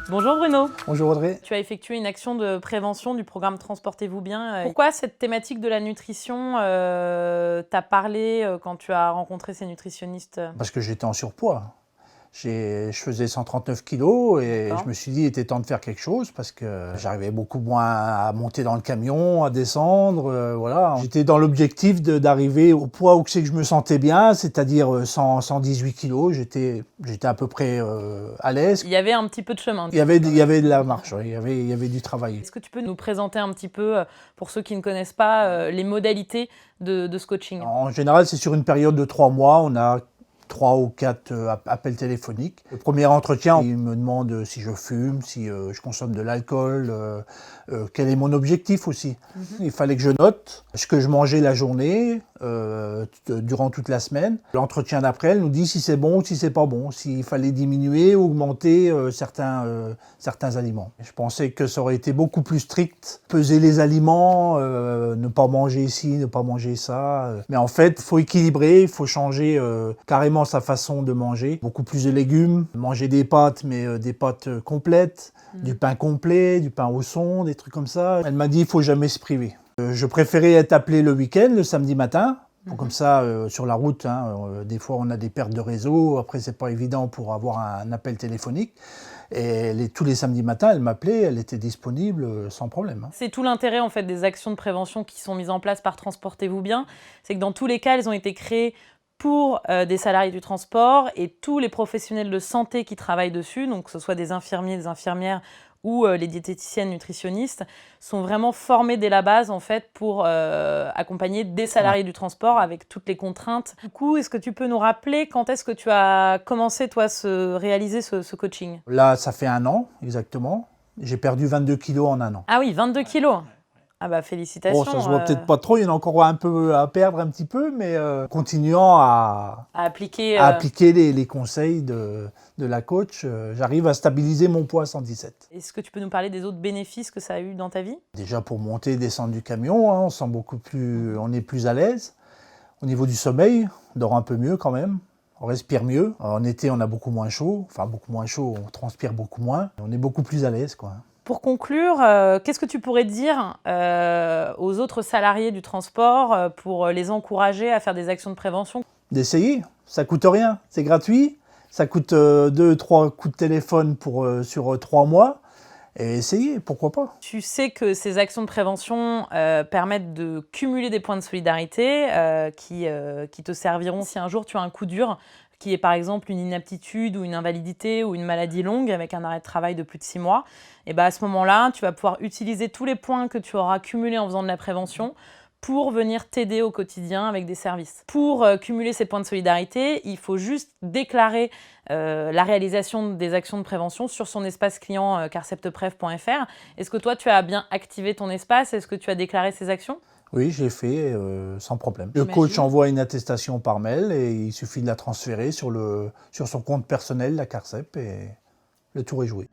Bonjour Bruno. Bonjour Audrey. Tu as effectué une action de prévention du programme Transportez-vous bien. Pourquoi cette thématique de la nutrition t'a parlé quand tu as rencontré ces nutritionnistes? Parce que j'étais en surpoids. Je faisais 139 kilos et je me suis dit, il était temps de faire quelque chose parce que j'arrivais beaucoup moins à monter dans le camion, à descendre, voilà. J'étais dans l'objectif d'arriver au poids où c'est que je me sentais bien, c'est-à-dire 118 kilos. J'étais à peu près à l'aise. Il y avait un petit peu de chemin. Il y avait de la marche, oui. Il y avait du travail. Est-ce que tu peux nous présenter un petit peu, pour ceux qui ne connaissent pas, les modalités de ce coaching? En général, c'est sur une période de 3 mois. On a 3 ou 4 appels téléphoniques. Le premier entretien, il me demande si je fume, si je consomme de l'alcool, quel est mon objectif aussi. Il fallait que je note ce que je mangeais la journée, durant toute la semaine. L'entretien d'après, elle nous dit si c'est bon ou si c'est pas bon, s'il fallait diminuer ou augmenter certains aliments. Je pensais que ça aurait été beaucoup plus strict, peser les aliments, ne pas manger ici, ne pas manger ça. Mais en fait, il faut équilibrer, il faut changer carrément sa façon de manger. Beaucoup plus de légumes, manger des pâtes, mais des pâtes complètes, du pain complet, du pain au son, des trucs comme ça. Elle m'a dit il faut jamais se priver. Je préférais être appelé le week-end, le samedi matin. Comme ça, sur la route, des fois on a des pertes de réseau, après c'est pas évident pour avoir un appel téléphonique. Et tous les samedis matins, elle m'appelait, elle était disponible sans problème. C'est tout l'intérêt en fait des actions de prévention qui sont mises en place par Transportez-vous bien, c'est que dans tous les cas, elles ont été créées pour des salariés du transport et tous les professionnels de santé qui travaillent dessus, donc que ce soit des infirmiers, des infirmières ou les diététiciennes nutritionnistes, sont vraiment formés dès la base en fait pour accompagner des salariés du transport avec toutes les contraintes. Du coup, est-ce que tu peux nous rappeler quand est-ce que tu as commencé toi réaliser ce coaching? Là, ça fait 1 an exactement. J'ai perdu 22 kilos en 1 an. Ah oui, 22 kilos. Ah bah félicitations. Bon, ça se voit peut-être pas trop, il y en a encore un peu à perdre un petit peu, mais continuant à appliquer les conseils de la coach, j'arrive à stabiliser mon poids à 117. Est-ce que tu peux nous parler des autres bénéfices que ça a eu dans ta vie? Déjà pour monter et descendre du camion, on sent on est plus à l'aise. Au niveau du sommeil, on dort un peu mieux quand même. On respire mieux. En été, on a beaucoup moins chaud. Enfin, beaucoup moins chaud, on transpire beaucoup moins. On est beaucoup plus à l'aise, quoi. Pour conclure, qu'est-ce que tu pourrais dire aux autres salariés du transport pour les encourager à faire des actions de prévention? D'essayer, ça coûte rien, c'est gratuit. Ça coûte 2-3 coups de téléphone sur 3 mois. Et essayez, pourquoi pas. Tu sais que ces actions de prévention permettent de cumuler des points de solidarité qui te serviront si un jour tu as un coup dur, qui est par exemple une inaptitude ou une invalidité ou une maladie longue avec un arrêt de travail de plus de 6 mois. Et bien à ce moment-là, tu vas pouvoir utiliser tous les points que tu auras cumulés en faisant de la prévention pour venir t'aider au quotidien avec des services. Pour cumuler ces points de solidarité, il faut juste déclarer la réalisation des actions de prévention sur son espace client carceptprev.fr. Est-ce que toi, tu as bien activé ton espace? Est-ce que tu as déclaré ces actions? Oui, j'ai fait sans problème. Le coach envoie une attestation par mail et il suffit de la transférer sur son compte personnel, la Carcep, et le tour est joué.